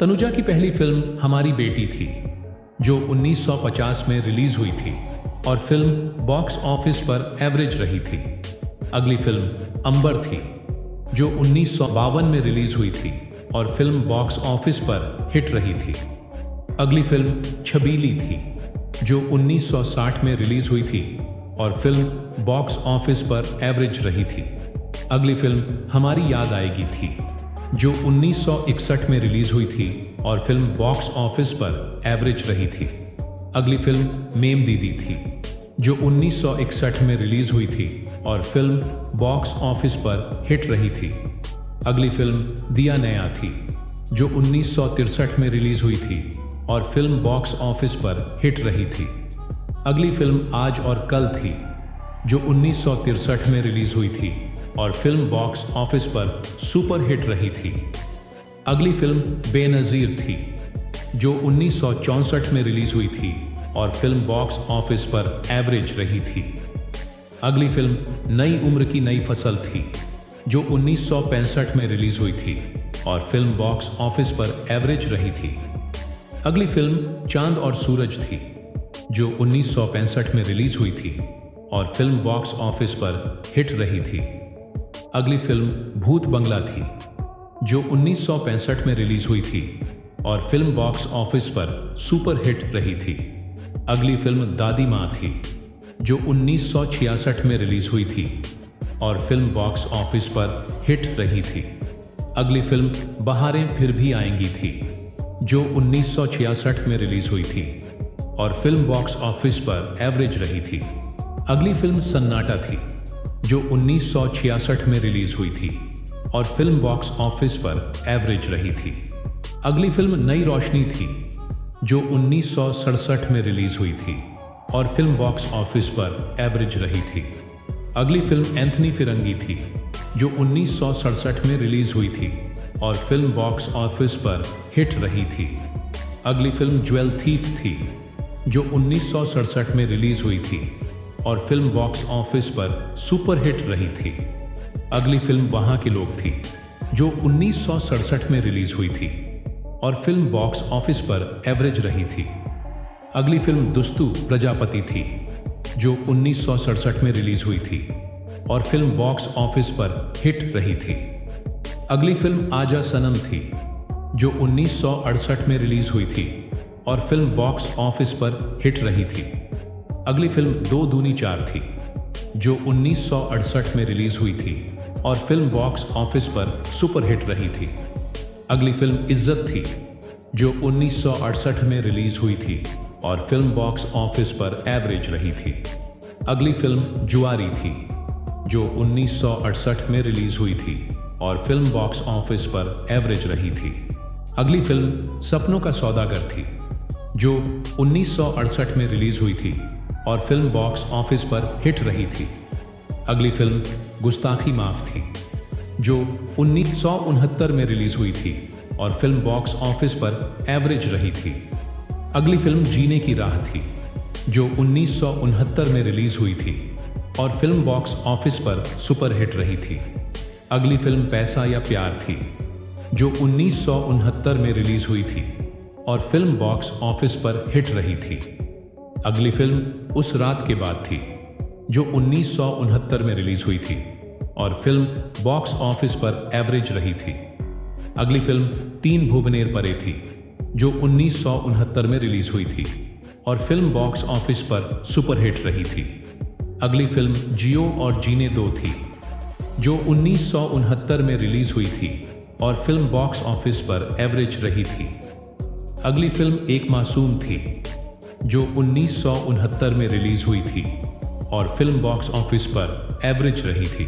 तनुजा की पहली फिल्म हमारी बेटी थी, जो 1950 में रिलीज हुई थी और फिल्म बॉक्स ऑफिस पर एवरेज रही थी। अगली फिल्म अंबर थी, जो 1952 में रिलीज हुई थी और फिल्म बॉक्स ऑफिस पर हिट रही थी। अगली फिल्म छबीली थी, जो 1960 में रिलीज हुई थी और फिल्म बॉक्स ऑफिस पर एवरेज रही थी। अगली फिल्म हमारी याद आएगी थी, जो 1961 में रिलीज हुई थी और फिल्म बॉक्स ऑफिस पर एवरेज रही थी। अगली फिल्म मेम दीदी थी, जो 1961 में रिलीज हुई थी और फिल्म बॉक्स ऑफिस पर हिट रही थी। अगली फिल्म दिया नया थी, जो 1963 में रिलीज हुई थी और फिल्म बॉक्स ऑफिस पर हिट रही थी। अगली फिल्म आज और कल थी, जो 1963 में रिलीज हुई थी और फिल्म बॉक्स ऑफिस पर सुपर हिट रही थी। अगली फिल्म बेनज़ीर थी, जो 1964 में रिलीज हुई थी और फिल्म बॉक्स ऑफिस पर एवरेज रही थी। अगली फिल्म नई उम्र की नई फसल थी, जो 1965 में रिलीज हुई थी और फिल्म बॉक्स ऑफिस पर एवरेज रही थी। अगली फिल्म चांद और सूरज थी, जो 1965 में रिलीज हुई थी और फिल्म बॉक्स ऑफिस पर हिट रही थी। अगली फिल्म भूत बंगला थी, जो 1965 में रिलीज हुई थी और फिल्म बॉक्स ऑफिस पर सुपर हिट रही थी। अगली फिल्म दादी माँ थी, जो 1966 में रिलीज हुई थी और फिल्म बॉक्स ऑफिस पर हिट रही थी। अगली फिल्म बहारें फिर भी आएंगी थी, जो 1966 में रिलीज हुई थी और फिल्म बॉक्स ऑफिस पर एवरेज रही थी। अगली फिल्म सन्नाटा थी, जो 1966 में रिलीज हुई थी और फिल्म बॉक्स ऑफिस पर एवरेज रही थी। अगली फिल्म नई रोशनी थी, जो 1967 में रिलीज हुई थी और फिल्म बॉक्स ऑफिस पर एवरेज रही थी। अगली फिल्म एंथनी फिरंगी थी, जो 1967 में रिलीज हुई थी और फिल्म बॉक्स ऑफिस पर हिट रही थी। अगली फिल्म ज्वेल थीफ थी, जो 1967 में रिलीज हुई थी और फिल्म बॉक्स ऑफिस पर सुपर हिट रही थी। अगली फिल्म वहाँ के लोग थी, जो 1967 में रिलीज हुई थी और फिल्म बॉक्स ऑफिस पर एवरेज रही थी। अगली फिल्म दुस्तू प्रजापति थी, जो 1967 में रिलीज हुई थी और फिल्म बॉक्स ऑफिस पर हिट रही थी। अगली फिल्म आजा सनम थी, जो 1968 में रिलीज हुई थी और फिल्म बॉक्स ऑफिस पर हिट रही थी। अगली फिल्म दो दूनी चार थी, जो 1968 में रिलीज हुई थी और फिल्म बॉक्स ऑफिस पर सुपर हिट रही थी। अगली फिल्म इज्जत थी, जो 1968 में रिलीज हुई थी और फिल्म बॉक्स ऑफिस पर एवरेज रही थी। अगली फिल्म जुआरी थी, जो 1968 में रिलीज हुई थी और फिल्म बॉक्स ऑफिस पर एवरेज रही थी। अगली फिल्म सपनों का सौदागर थी, जो 1968 में रिलीज हुई थी और फिल्म बॉक्स ऑफिस पर हिट रही थी। अगली फिल्म गुस्ताखी माफ थी, जो 1969 में रिलीज हुई थी और फिल्म बॉक्स ऑफिस पर एवरेज रही थी। अगली फिल्म जीने की राह थी, जो 1969 में रिलीज हुई थी और फिल्म बॉक्स ऑफिस पर सुपर हिट रही थी। अगली फिल्म पैसा या प्यार थी, जो 1969 में रिलीज हुई थी और फिल्म बॉक्स ऑफिस पर हिट रही थी। अगली फिल्म उस रात के बाद थी, जो 1969 में रिलीज हुई थी और फिल्म बॉक्स ऑफिस पर एवरेज रही थी। अगली फिल्म तीन भुवनेर परे थी, जो 1969 में रिलीज हुई थी और फिल्म बॉक्स ऑफिस पर सुपर हिट रही थी। अगली फिल्म जियो और जीने दो थी, जो 1969 में रिलीज हुई थी और फिल्म बॉक्स ऑफिस पर एवरेज रही थी। अगली फिल्म एक मासूम थी, जो 1969 में रिलीज हुई थी और फिल्म बॉक्स ऑफिस पर एवरेज रही थी।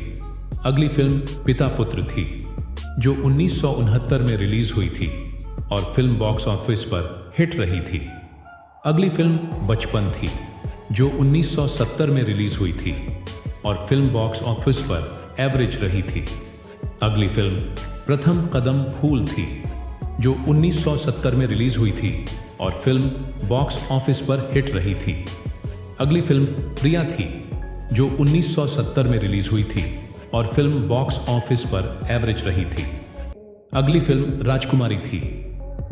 अगली फिल्म पिता पुत्र थी, जो 1969 में रिलीज हुई थी और फिल्म बॉक्स ऑफिस पर हिट रही थी। अगली फिल्म बचपन थी, जो 1970 में रिलीज हुई थी और फिल्म बॉक्स ऑफिस पर एवरेज रही थी। अगली फिल्म प्रथम कदम फूल थी, जो 1970 में रिलीज हुई थी और फिल्म बॉक्स ऑफिस पर हिट रही थी। अगली फिल्म प्रिया थी, जो 1970 में रिलीज हुई थी और फिल्म बॉक्स ऑफिस पर एवरेज रही थी। अगली फिल्म राजकुमारी थी,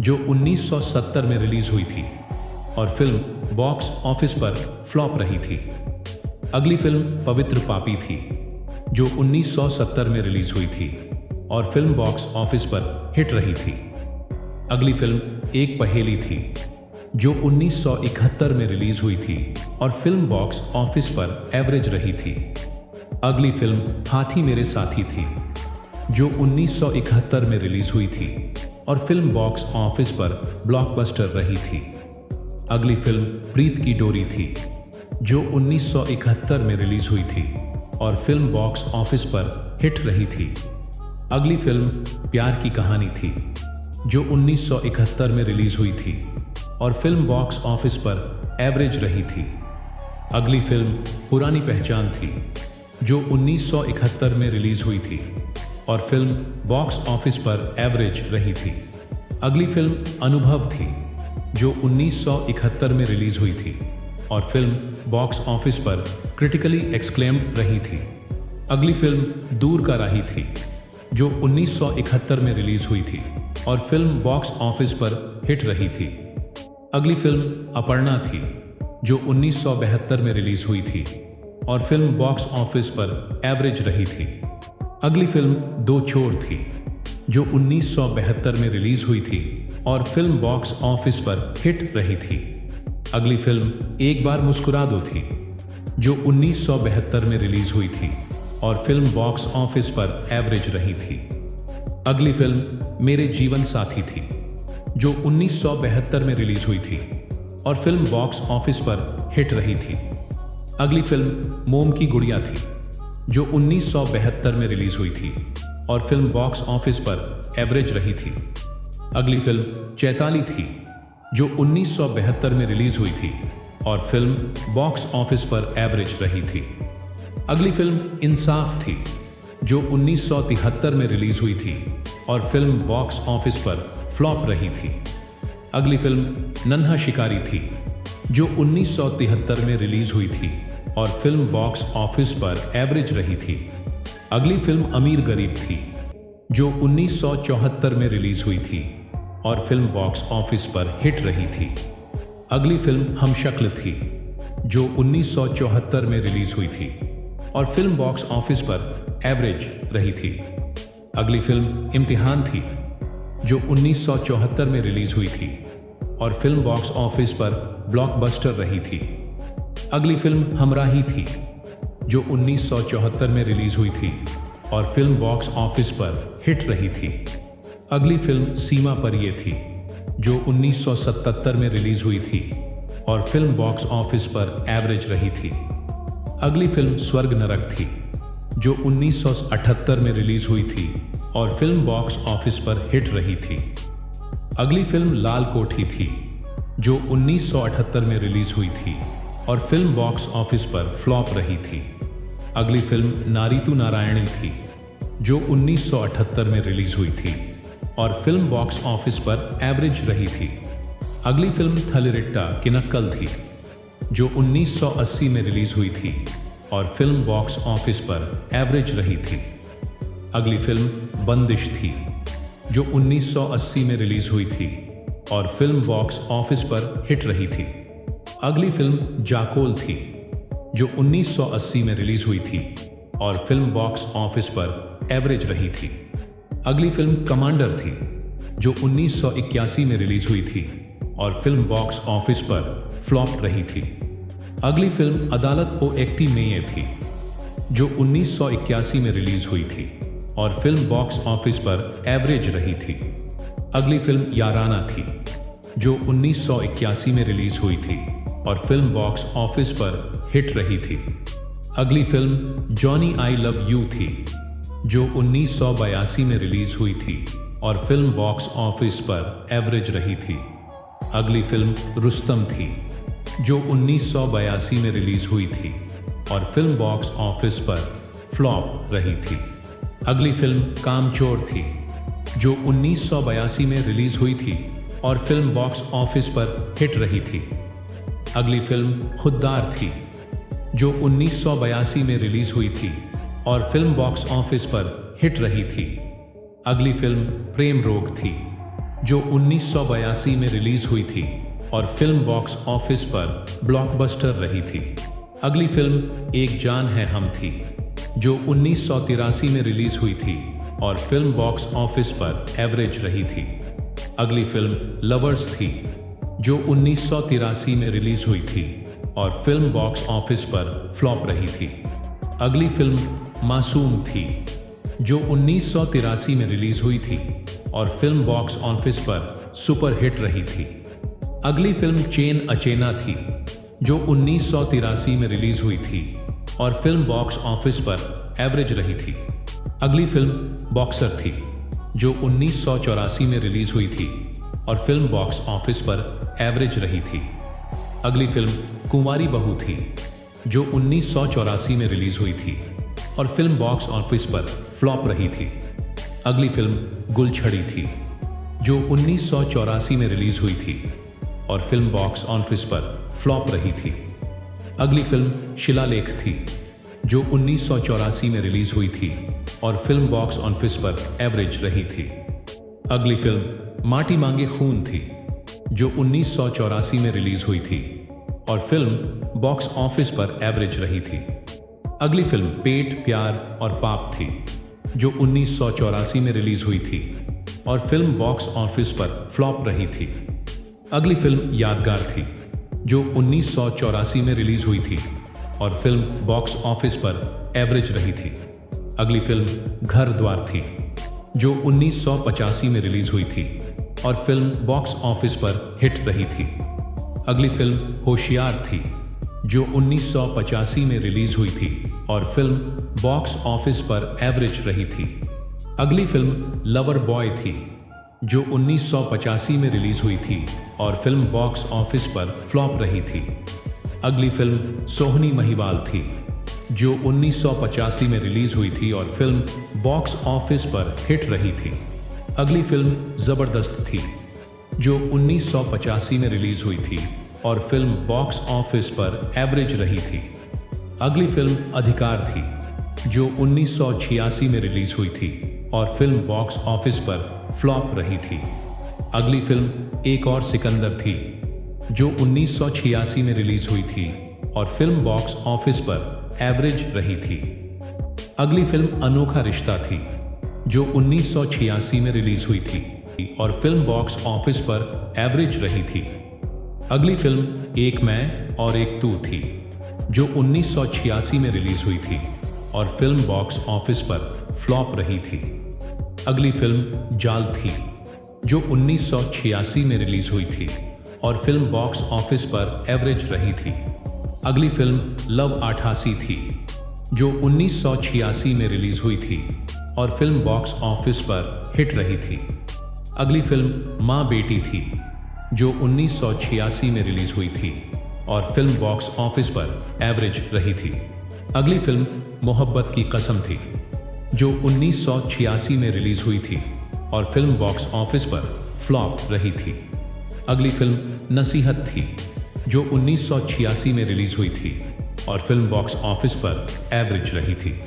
जो 1970 में रिलीज हुई थी और फिल्म बॉक्स ऑफिस पर फ्लॉप रही थी। अगली फिल्म पवित्र पापी थी, जो 1970 में रिलीज हुई थी और फिल्म बॉक्स ऑफिस पर हिट रही थी। अगली फिल्म एक पहेली थी, जो 1971 में रिलीज हुई थी और फिल्म बॉक्स ऑफिस पर एवरेज रही थी। अगली फिल्म हाथी मेरे साथी थी, जो 1971 में रिलीज हुई थी और फिल्म बॉक्स ऑफिस पर ब्लॉकबस्टर रही थी। अगली फिल्म प्रीत की डोरी थी, जो 1971 में रिलीज हुई थी और फिल्म बॉक्स ऑफिस पर हिट रही थी। अगली फिल्म प्यार की कहानी थी, जो 1971 में रिलीज हुई थी और फिल्म बॉक्स ऑफिस पर एवरेज रही थी। अगली फिल्म पुरानी पहचान थी, जो 1971 में रिलीज हुई थी और फिल्म बॉक्स ऑफिस पर एवरेज रही थी। अगली फिल्म अनुभव थी, जो 1971 में रिलीज हुई थी और फिल्म बॉक्स ऑफिस पर क्रिटिकली एक्सक्लेम्ड रही थी। अगली फिल्म दूर का राही थी, जो 1971 में रिलीज हुई थी और फिल्म बॉक्स ऑफिस पर हिट रही थी। अगली फिल्म अपर्णा थी, जो 1972 में रिलीज हुई थी और फिल्म बॉक्स ऑफिस पर एवरेज रही थी। अगली फिल्म दो चोर थी, जो 1972 में रिलीज हुई थी और फिल्म बॉक्स ऑफिस पर हिट रही थी। अगली फिल्म एक बार मुस्कुरा दो थी, जो 1972 में रिलीज हुई थी और फिल्म बॉक्स ऑफिस पर एवरेज रही थी। अगली फिल्म मेरे जीवन साथी थी, जो 1972 में रिलीज हुई थी और फिल्म बॉक्स ऑफिस पर हिट रही थी। अगली फिल्म मोम की गुड़िया थी, जो 1972 में रिलीज हुई थी और फिल्म बॉक्स ऑफिस पर एवरेज रही थी। अगली फिल्म चैताली थी, जो 1972 में रिलीज हुई थी और फिल्म बॉक्स ऑफिस पर एवरेज रही थी। अगली फिल्म इंसाफ थी, जो 1973 में रिलीज हुई थी और फिल्म बॉक्स ऑफिस पर फ्लॉप रही थी। अगली फिल्म नन्हा शिकारी थी, जो 1973 में रिलीज हुई थी और फिल्म बॉक्स ऑफिस पर एवरेज रही थी। अगली फिल्म अमीर गरीब थी, जो 1974 में रिलीज हुई थी और फिल्म बॉक्स ऑफिस पर हिट रही थी। अगली फिल्म हमशक्ल थी, जो 1974 में रिलीज हुई थी और फिल्म बॉक्स ऑफिस पर एवरेज रही थी। अगली फिल्म इम्तिहान थी, जो 1974 में रिलीज हुई थी और फिल्म बॉक्स ऑफिस पर ब्लॉकबस्टर रही थी। अगली फिल्म हमराही थी, जो 1974 में रिलीज हुई थी और फिल्म बॉक्स ऑफिस पर हिट रही थी। अगली फिल्म सीमा पर ये थी, जो 1977 में रिलीज हुई थी और फिल्म बॉक्स ऑफिस पर एवरेज रही थी। अगली फिल्म स्वर्ग नरक थी, जो 1978 में रिलीज हुई थी और फिल्म बॉक्स ऑफिस पर हिट रही थी। अगली फिल्म लाल कोठी थी, जो 1978 में रिलीज हुई थी और फिल्म बॉक्स ऑफिस पर फ्लॉप रही थी। अगली फिल्म नारी तू नारायणी थी, जो 1978 में रिलीज हुई थी और फिल्म बॉक्स ऑफिस पर एवरेज रही थी। अगली फिल्म थलिरिट्टा किनक्कल थी, जो 1980 में रिलीज हुई थी और फिल्म बॉक्स ऑफिस पर एवरेज रही थी। अगली फिल्म बंदिश थी, जो 1980 में रिलीज हुई थी और फिल्म बॉक्स ऑफिस पर हिट रही थी। अगली फिल्म जाकोल थी, जो 1980 में रिलीज हुई थी और फिल्म बॉक्स ऑफिस पर एवरेज रही थी। अगली फिल्म कमांडर थी, जो 1981 में रिलीज हुई थी और फिल्म बॉक्स ऑफिस पर फ्लॉप रही थी। अगली फिल्म अदालत ओ एक्टी मेये थी, जो 1981 में रिलीज हुई थी और फिल्म बॉक्स ऑफिस पर एवरेज रही थी। अगली फिल्म याराना थी, जो 1981 में रिलीज हुई थी और फिल्म बॉक्स ऑफिस पर हिट रही थी। अगली film Johnny I love you थी, जो 1982 में रिलीज हुई थी और फिल्म बॉक्स ऑफिस पर एवरेज रही थी। अगली फिल्म रुस्तम थी, जो 1982 में रिलीज हुई थी और फिल्म बॉक्स ऑफिस पर फ्लॉप रही थी। अगली फिल्म कामचोर थी, जो 1982 में रिलीज हुई थी और फिल्म बॉक्स ऑफिस पर हिट रही थी। अगली फिल्म खुददार थी, जो 1982 में रिलीज हुई थी और फिल्म बॉक्स ऑफिस पर हिट रही थी। अगली फिल्म प्रेम रोग थी, जो 1982 में रिलीज हुई थी और फिल्म बॉक्स ऑफिस पर ब्लॉकबस्टर रही थी। अगली फिल्म एक जान है हम थी, जो 1983 में रिलीज हुई थी और फिल्म बॉक्स ऑफिस पर एवरेज रही थी। अगली फिल्म लवर्स थी, जो 1983 में रिलीज हुई थी और फिल्म बॉक्स ऑफिस पर फ्लॉप रही थी। अगली फिल्म मासूम थी, जो 1983 में रिलीज हुई थी और फिल्म बॉक्स ऑफिस पर सुपर हिट रही थी। अगली फिल्म चेन अचेना थी, जो 1983 में रिलीज हुई थी और फिल्म बॉक्स ऑफिस पर एवरेज रही थी। अगली फिल्म बॉक्सर थी, जो 1984 में रिलीज हुई थी और फिल्म बॉक्स ऑफिस पर एवरेज रही थी। अगली फिल्म कुंवारी बहू थी, जो 1984 में रिलीज हुई थी और फिल्म बॉक्स ऑफिस पर फ्लॉप रही थी। अगली फिल्म गुलछड़ी थी, जो 1984 में रिलीज हुई थी और फिल्म बॉक्स ऑफिस पर फ्लॉप रही थी। अगली फिल्म शिलालेख थी, जो 1984 में रिलीज हुई थी और फिल्म बॉक्स ऑफिस पर एवरेज रही थी। अगली फिल्म माटी मांगे खून थी, जो 1984 में रिलीज हुई थी और फिल्म बॉक्स ऑफिस पर एवरेज रही थी। अगली फिल्म पेट प्यार और पाप थी, जो 1984 में रिलीज हुई थी और फिल्म बॉक्स ऑफिस पर फ्लॉप रही थी। अगली फिल्म यादगार थी, जो 1984 में रिलीज हुई थी और फिल्म बॉक्स ऑफिस पर एवरेज रही थी। अगली फिल्म घर द्वार थी, जो 1985 में रिलीज हुई थी और फिल्म बॉक्स ऑफिस पर हिट रही थी। अगली फिल्म होशियार थी, जो 1985 में रिलीज हुई थी और फिल्म बॉक्स ऑफिस पर एवरेज रही थी। अगली फिल्म लवर बॉय थी, जो 1985 में रिलीज हुई थी और फिल्म बॉक्स ऑफिस पर फ्लॉप रही थी। अगली फिल्म सोहनी महिवाल थी, जो 1985 में रिलीज हुई थी और फिल्म बॉक्स ऑफिस पर हिट रही थी। अगली फिल्म जबरदस्त थी, जो 1985 में रिलीज हुई थी और फिल्म बॉक्स ऑफिस पर एवरेज रही थी। अगली फिल्म अधिकार थी, जो 1986 में रिलीज हुई थी और फिल्म बॉक्स ऑफिस पर फ्लॉप रही थी। अगली फिल्म एक और सिकंदर थी, जो 1986 में रिलीज हुई थी और फिल्म बॉक्स ऑफिस पर एवरेज रही थी। अगली फिल्म अनोखा रिश्ता थी, जो 1986 में रिलीज हुई थी और फिल्म बॉक्स ऑफिस पर एवरेज रही थी। अगली फिल्म एक मैं और एक तू थी, जो 1986 में रिलीज हुई थी और फिल्म बॉक्स ऑफिस पर फ्लॉप रही थी। अगली फिल्म जाल थी, जो 1986 में रिलीज हुई थी और फिल्म बॉक्स ऑफिस पर एवरेज रही थी। अगली फिल्म लव 88 थी, जो 1986 में रिलीज हुई थी और फिल्म बॉक्स ऑफिस पर हिट रही थी। अगली फिल्म माँ बेटी थी, जो 1986 में रिलीज हुई थी और फिल्म बॉक्स ऑफिस पर एवरेज रही थी। अगली फिल्म मोहब्बत की कसम थी, जो 1986 में रिलीज हुई थी और फिल्म बॉक्स ऑफिस पर फ्लॉप रही थी। अगली फिल्म नसीहत थी, जो 1986 में रिलीज हुई थी और फिल्म बॉक्स ऑफिस पर एवरेज रही थी।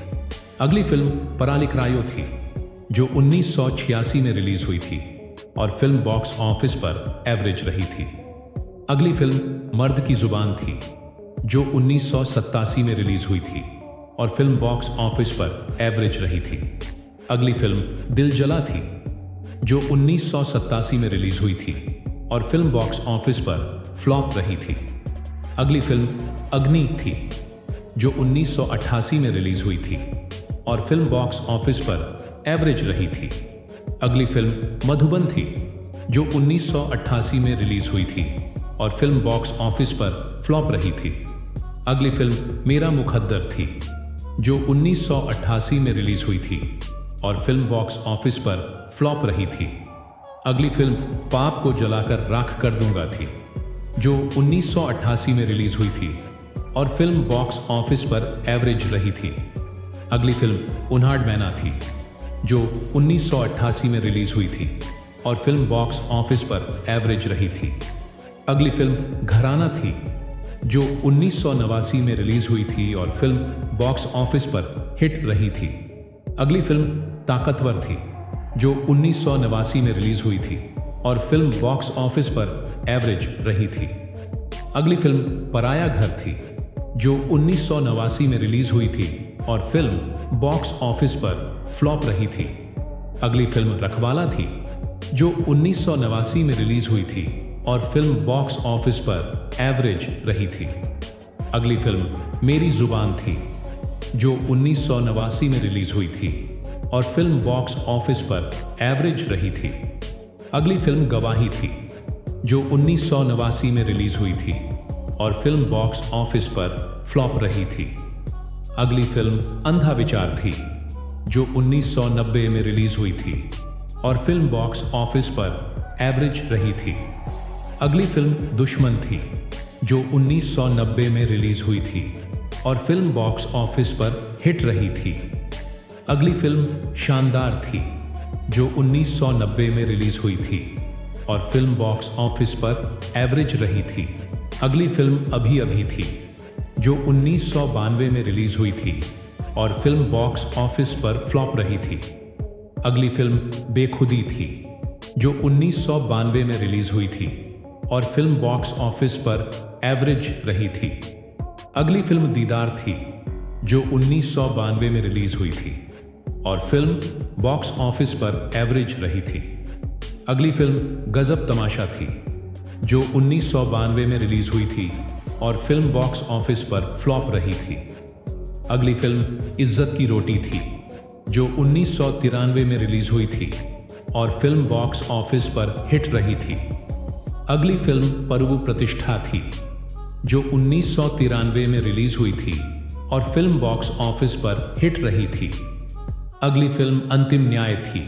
अगली फिल्म परालिकरायो थी, जो 1986 में रिलीज हुई थी और फिल्म बॉक्स ऑफिस पर एवरेज रही थी। अगली फिल्म मर्द की जुबान थी, जो 1987 में रिलीज हुई थी और फिल्म बॉक्स ऑफिस पर एवरेज रही थी। अगली फिल्म दिल जला थी, जो 1987 में रिलीज हुई थी और फिल्म बॉक्स ऑफिस पर फ्लॉप रही थी। अगली फिल्म अग्नि थी, जो 1988 में रिलीज हुई थी और फिल्म बॉक्स ऑफिस पर एवरेज रही थी। अगली फिल्म मधुबन थी, जो 1988 में रिलीज हुई थी और फिल्म बॉक्स ऑफिस पर फ्लॉप रही थी। अगली फिल्म मेरा मुखद्दर थी, जो 1988 में रिलीज हुई थी और फिल्म बॉक्स ऑफिस पर फ्लॉप रही थी। अगली फिल्म पाप को जलाकर राख कर दूंगा थी, जो 1988 में रिलीज हुई थी और फिल्म बॉक्स ऑफिस पर एवरेज रही थी। अगली फिल्म उन्हाड़ मैना थी, जो 1988 में रिलीज हुई थी और फिल्म बॉक्स ऑफिस पर एवरेज रही थी। अगली फिल्म घराना थी, जो 1989 में रिलीज हुई थी और फिल्म बॉक्स ऑफिस पर हिट रही थी। अगली फिल्म ताकतवर थी, जो 1989 में रिलीज हुई थी और फिल्म बॉक्स ऑफिस पर एवरेज रही थी। अगली फिल्म पराया घर थी, जो 1989 में रिलीज हुई थी और फिल्म बॉक्स ऑफिस पर फ्लॉप रही थी। अगली फिल्म रखवाला थी, जो 1989 में रिलीज हुई थी और फिल्म बॉक्स ऑफिस पर एवरेज रही थी। अगली फिल्म मेरी जुबान थी, जो 1989 में रिलीज हुई थी और फिल्म बॉक्स ऑफिस पर एवरेज रही थी। अगली फिल्म गवाही थी, जो 1989 में रिलीज हुई थी और फिल्म बॉक्स ऑफिस पर फ्लॉप रही थी। अगली फिल्म अंधा विचार थी, जो 1990 में रिलीज हुई थी और फिल्म बॉक्स ऑफिस पर एवरेज रही थी। अगली फिल्म दुश्मन थी, जो 1990 में रिलीज हुई थी और फिल्म बॉक्स ऑफिस पर हिट रही थी। अगली फिल्म शानदार थी, जो 1990 में रिलीज हुई थी और फिल्म बॉक्स ऑफिस पर एवरेज रही थी। अगली फिल्म अभी अभी थी, जो 1992 में रिलीज हुई थी और फिल्म बॉक्स ऑफिस पर फ्लॉप रही थी। अगली फिल्म बेखुदी थी, जो 1992 में रिलीज हुई थी और फिल्म बॉक्स ऑफिस पर एवरेज रही थी। अगली फिल्म दीदार थी, जो 1992 में रिलीज हुई थी और फिल्म बॉक्स ऑफिस पर एवरेज रही थी। अगली फिल्म गजब तमाशा थी, जो 1992 में रिलीज हुई थी और फिल्म बॉक्स ऑफिस पर फ्लॉप रही थी। अगली फिल्म इज्जत की रोटी थी, जो 1993 में रिलीज हुई थी और फिल्म बॉक्स ऑफिस पर हिट रही थी। अगली फिल्म परवु प्रतिष्ठा थी, जो 1993 में रिलीज हुई थी और फिल्म बॉक्स ऑफिस पर हिट रही थी। अगली फिल्म अंतिम न्याय थी,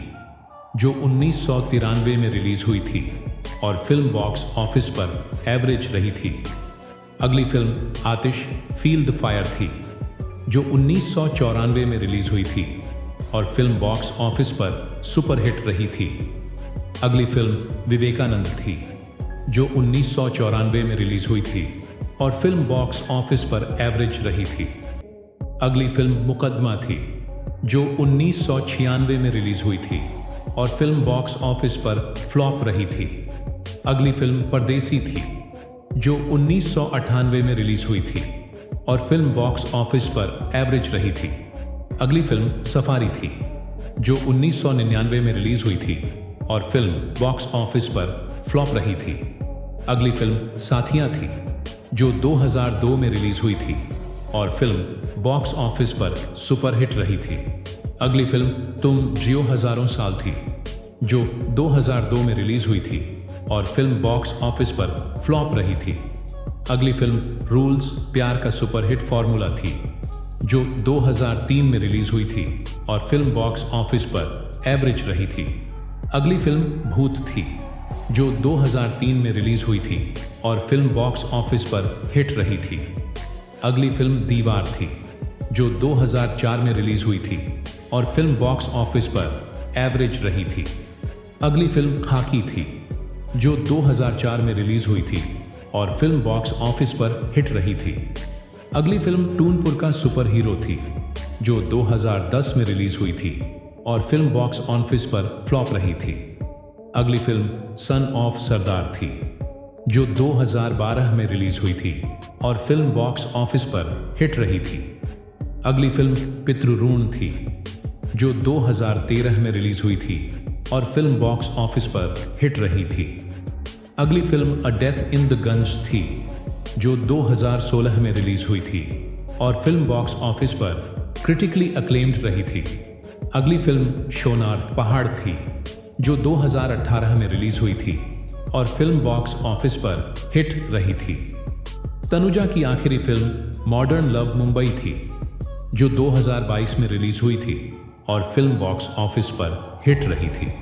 जो 1993 में रिलीज हुई थी और फिल्म बॉक्स ऑफिस पर एवरेज रही थी। अगली film Aatish feel the fire थी, जो 1994 में रिलीज हुई थी और फिल्म बॉक्स ऑफिस पर सुपरहिट रही थी। अगली फिल्म विवेकानंद थी, जो 1994 में रिलीज हुई थी और फिल्म बॉक्स ऑफिस पर एवरेज रही थी। अगली फिल्म मुकदमा थी, जो 1996 में रिलीज हुई थी और फिल्म बॉक्स ऑफिस पर फ्लॉप रही थी। अगली फिल्म परदेसी थी, जो 1998 में रिलीज हुई थी और फिल्म बॉक्स ऑफिस पर एवरेज रही थी। अगली फिल्म सफारी थी, जो 1999 में रिलीज हुई थी और फिल्म बॉक्स ऑफिस पर फ्लॉप रही थी। अगली फिल्म साथियां थी, जो 2002 में रिलीज हुई थी और फिल्म बॉक्स ऑफिस पर सुपरहिट रही थी। अगली फिल्म तुम जियो हजारों साल थी, जो 2002 में रिलीज हुई थी और फिल्म बॉक्स ऑफिस पर फ्लॉप रही थी। अगली फिल्म रूल्स प्यार का सुपरहिट फॉर्मूला थी, जो 2003 में रिलीज हुई थी और फिल्म बॉक्स ऑफिस पर एवरेज रही थी। अगली फिल्म भूत थी, जो 2003 में रिलीज हुई थी और फिल्म बॉक्स ऑफिस पर हिट रही थी। अगली फिल्म दीवार थी, जो 2004 में रिलीज हुई थी और फिल्म बॉक्स ऑफिस पर एवरेज रही थी। अगली फिल्म खाकी थी, जो 2004 में रिलीज हुई थी और फिल्म बॉक्स ऑफिस पर हिट रही थी। अगली फिल्म टूनपुर का सुपर हीरो थी, जो 2010 में रिलीज हुई थी और फिल्म बॉक्स ऑफिस पर फ्लॉप रही थी। अगली फिल्म सन ऑफ सरदार थी, जो 2012 में रिलीज हुई थी और फिल्म बॉक्स ऑफिस पर हिट रही थी। अगली फिल्म पितृऋण थी, जो 2013 में रिलीज हुई थी और फिल्म बॉक्स ऑफिस पर हिट रही थी। अगली film a death in the Gunj थी, जो 2016 में रिलीज हुई थी और फिल्म बॉक्स ऑफिस पर क्रिटिकली अक्लेम्ड रही थी। अगली फिल्म शोनार पहाड़ थी, जो 2018 में रिलीज हुई थी और फिल्म बॉक्स ऑफिस पर हिट रही थी। तनुजा की आखिरी फिल्म मॉडर्न लव मुंबई थी, जो 2022 में रिलीज हुई थी और फिल्म बॉक्स ऑफिस पर हिट रही थी।